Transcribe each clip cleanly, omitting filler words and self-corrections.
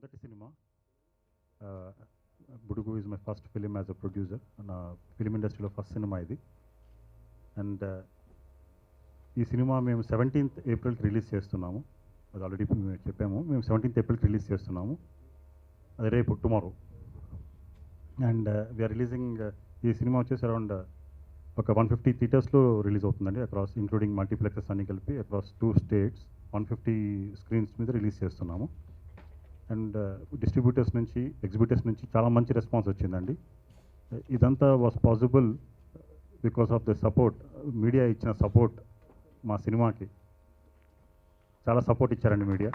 మొదటి cinema. Budugu is my first film as a producer. నా film ఇండస్ట్రీలో first cinema ఇది. అండ్ ఈ సినిమా మేము 17th ఏప్రిల్కి రిలీజ్ చేస్తున్నాము. అది ఆల్రెడీ చెప్పాము. మేము 17th ఏప్రిల్కి రిలీజ్ చేస్తున్నాము. అది రేపు టుమారో. అండ్ వీఆర్ రిలీజింగ్ ఈ సినిమా వచ్చేసి అరౌండ్ ఒక 150 థియేటర్స్లో రిలీజ్ అవుతుందండి. అక్రాస్ ఇంక్లూడింగ్ మల్టీప్లెక్సెస్ అన్ని కలిపి అక్రాస్ 2 స్టేట్స్ 150 స్క్రీన్స్ మీద రిలీజ్ చేస్తున్నాము. అండ్ డిస్ట్రిబ్యూటర్స్ నుంచి, ఎగ్జిబిటర్స్ నుంచి చాలా మంచి రెస్పాన్స్ వచ్చిందండి. ఇదంతా was possible because of the support, media ఇచ్చిన సపోర్ట్. మా సినిమాకి చాలా సపోర్ట్ ఇచ్చారండి మీడియా.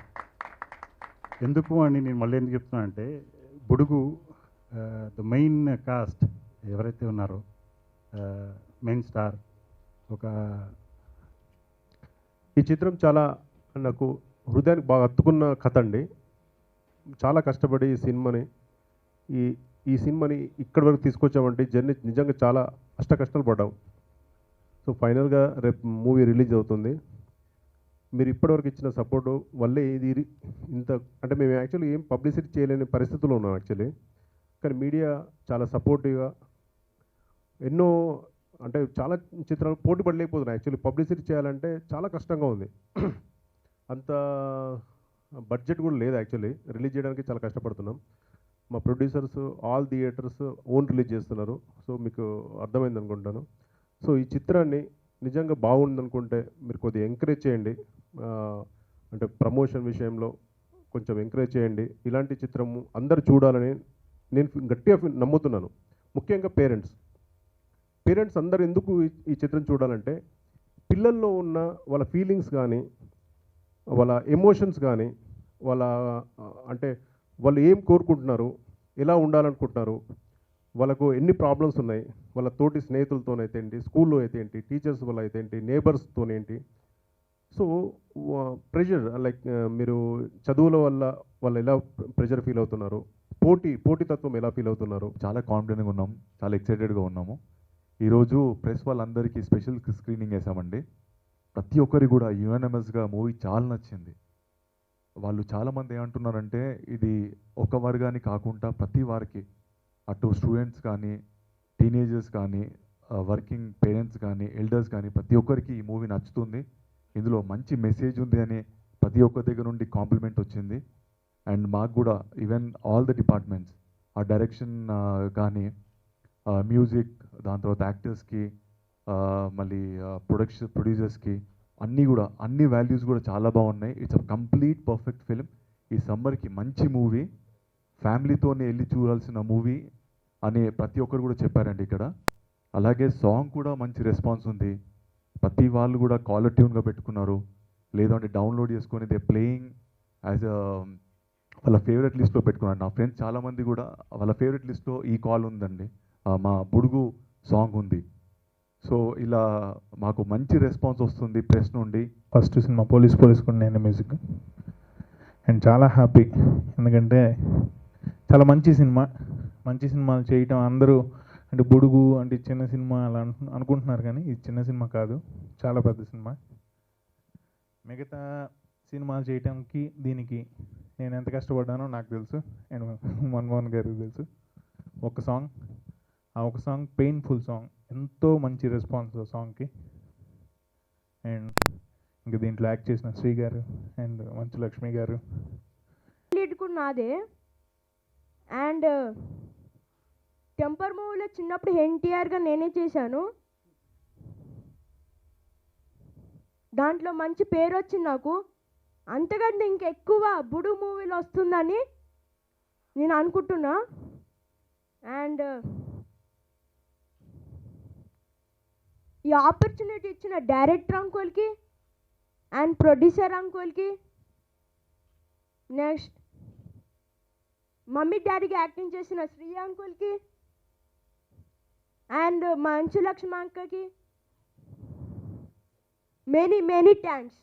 ఎందుకు అని నేను మళ్ళీ ఎందుకు చెప్తున్నా అంటే, బుడుగు ద మెయిన్ కాస్ట్ ఎవరైతే ఉన్నారో, మెయిన్ స్టార్, ఒక ఈ చిత్రం చాలా నాకు హృదయానికి బాగా హత్తుకున్న కథ అండి. చాలా కష్టపడి ఈ సినిమాని ఇక్కడి వరకు తీసుకొచ్చామంటే జర్నీ నిజంగా చాలా కష్టాలు పడ్డాం. సో ఫైనల్గా రేపు మూవీ రిలీజ్ అవుతుంది. మీరు ఇప్పటివరకు ఇచ్చిన సపోర్టు వల్లే ఇది ఇంత, అంటే మేము యాక్చువల్లీ ఏం పబ్లిసిటీ చేయలేని పరిస్థితుల్లో ఉన్నాం యాక్చువల్లీ. కానీ మీడియా చాలా సపోర్టివ్గా ఎన్నో, అంటే చాలా చిత్రాలు పోటీ పడలేకపోతున్నాయి. యాక్చువల్లీ పబ్లిసిటీ చేయాలంటే చాలా కష్టంగా ఉంది. అంత బడ్జెట్ కూడా లేదు యాక్చువల్లీ. రిలీజ్ చేయడానికి చాలా కష్టపడుతున్నాం. మా producers all theatres own release చేస్తున్నారు. సో మీకు అర్థమైంది అనుకుంటాను. సో ఈ చిత్రాన్ని నిజంగా బాగుందనుకుంటే మీరు కొద్దిగా ఎంకరేజ్ చేయండి. అంటే ప్రమోషన్ విషయంలో కొంచెం ఎంకరేజ్ చేయండి. ఇలాంటి చిత్రము అందరు చూడాలని నేను గట్టిగా నమ్ముతున్నాను. ముఖ్యంగా పేరెంట్స్ అందరు ఎందుకు ఈ చిత్రం చూడాలంటే, పిల్లల్లో ఉన్న వాళ్ళ ఫీలింగ్స్ కానీ, వాళ్ళ ఎమోషన్స్ కానీ, అంటే వాళ్ళు ఏం కోరుకుంటున్నారు, ఎలా ఉండాలనుకుంటున్నారు, వాళ్ళకు ఎన్ని ప్రాబ్లమ్స్ ఉన్నాయి, వాళ్ళ తోటి స్నేహితులతోనైతే ఏంటి, స్కూల్లో అయితే ఏంటి, టీచర్స్ వల్ల అయితే ఏంటి, నేబర్స్తోనేంటి. సో ప్రెషర్, లైక్ మీరు చదువుల వల్ల వాళ్ళు ఎలా ప్రెషర్ ఫీల్ అవుతున్నారు, పోటీతత్వం ఎలా ఫీల్ అవుతున్నారు. చాలా కాన్ఫిడెంట్గా ఉన్నాం, చాలా ఎక్సైటెడ్గా ఉన్నాము. ఈరోజు ప్రెస్ వాళ్ళందరికీ స్పెషల్ స్క్రీనింగ్ వేసామండి. ప్రతి ఒక్కరికి కూడా యుఎన్ఎంఎస్గా మూవీ చాలా నచ్చింది. వాళ్ళు చాలామంది ఏమంటున్నారంటే, ఇది ఒక వర్గానికి కాకుండా ప్రతి వారికి, అటు స్టూడెంట్స్ కానీ, టీనేజర్స్ కానీ, వర్కింగ్ పేరెంట్స్ కానీ, ఎల్డర్స్ కానీ, ప్రతి ఒక్కరికి ఈ మూవీ నచ్చుతుంది. ఇందులో మంచి మెసేజ్ ఉంది అని ప్రతి ఒక్కరి దగ్గర నుండి కాంప్లిమెంట్ వచ్చింది. అండ్ మాకు కూడా ఈవెన్ ఆల్ ద డిపార్ట్మెంట్స్, ఆ డైరెక్షన్ కానీ, మ్యూజిక్, దాని తర్వాత యాక్టర్స్కి, మళ్ళీ ప్రొడ్యూసర్స్కి అన్ని వాల్యూస్ కూడా చాలా బాగున్నాయి. It's a complete perfect film. ఈ సమ్మర్కి మంచి మూవీ, ఫ్యామిలీతోనే వెళ్ళి చూడాల్సిన మూవీ అని ప్రతి ఒక్కరు కూడా చెప్పారండి ఇక్కడ. అలాగే సాంగ్ కూడా మంచి రెస్పాన్స్ ఉంది. ప్రతి వాళ్ళు కూడా కాలర్ ట్యూన్గా పెట్టుకున్నారు, లేదంటే డౌన్లోడ్ చేసుకొని దే ప్లేయింగ్ యాజ్ వాళ్ళ ఫేవరెట్ లిస్ట్లో పెట్టుకున్నారు. నా ఫ్రెండ్స్ చాలామంది కూడా వాళ్ళ ఫేవరెట్ లిస్ట్లో ఈ కాల్ ఉందండి, మా బుడుగు సాంగ్ ఉంది. సో ఇలా మాకు మంచి రెస్పాన్స్ వస్తుంది ప్రెస్ నుండి. ఫస్ట్ సినిమా పోలీస్ కూడా నేను మ్యూజిక్, అండ్ చాలా హ్యాపీ. ఎందుకంటే చాలా మంచి సినిమాలు చేయటం అందరూ, అంటే బుడుగు అంటే చిన్న సినిమా అలా అనుకుంటున్నారు, కానీ ఇది చిన్న సినిమా కాదు, చాలా పెద్ద సినిమా. మిగతా సినిమాలు చేయటానికి దీనికి నేను ఎంత కష్టపడ్డానో నాకు తెలుసు, అండ్ మన్మోహన్ గారికి తెలుసు. ఒక సాంగ్ పెయిన్ఫుల్ సాంగ్, ఎంతో మంచి రెస్పాన్స్ సాంగ్కి. అండ్ ఇంకా దీంట్లో యాక్ట్ చేసిన శ్రీ గారు అండ్ మంచు లక్ష్మి గారు. లీడ్ కూడా నాదే. అండ్ టెంపర్ మూవీలో చిన్నప్పుడు ఎన్టీఆర్గా నేనే చేశాను. దాంట్లో మంచి పేరు వచ్చింది నాకు. అంతకంటే ఇంకెక్కువ బుడు మూవీలో వస్తుందని నేను అనుకుంటున్నా. అండ్ ఈ ఆపర్చునిటీ ఇచ్చిన డైరెక్టర్ అంకుల్కి అండ్ ప్రొడ్యూసర్ అంకుల్కి, నెక్స్ట్ మమ్మీ డాడీకి యాక్టింగ్ చేసిన శ్రీ అంకుల్కి అండ్ మంచు లక్ష్మి అంకకి many thanks.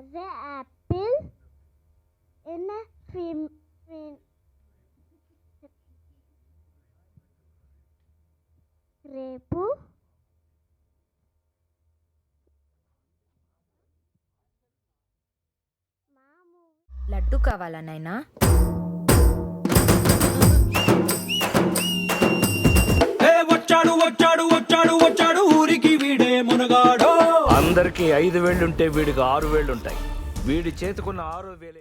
As an apple in a ఫిమ్- ఫిన్- రేపు లడ్డు కావాలా నాయనా? వచ్చాడు వచ్చాడు వచ్చాడు వచ్చాడు ఊరికి వీడే మునగాడో. అందరికి 5 వేళ్ళుంటే వీడికి 6 వేళ్ళుంటాయి. వీడి చేతుకున్న 6 వేలే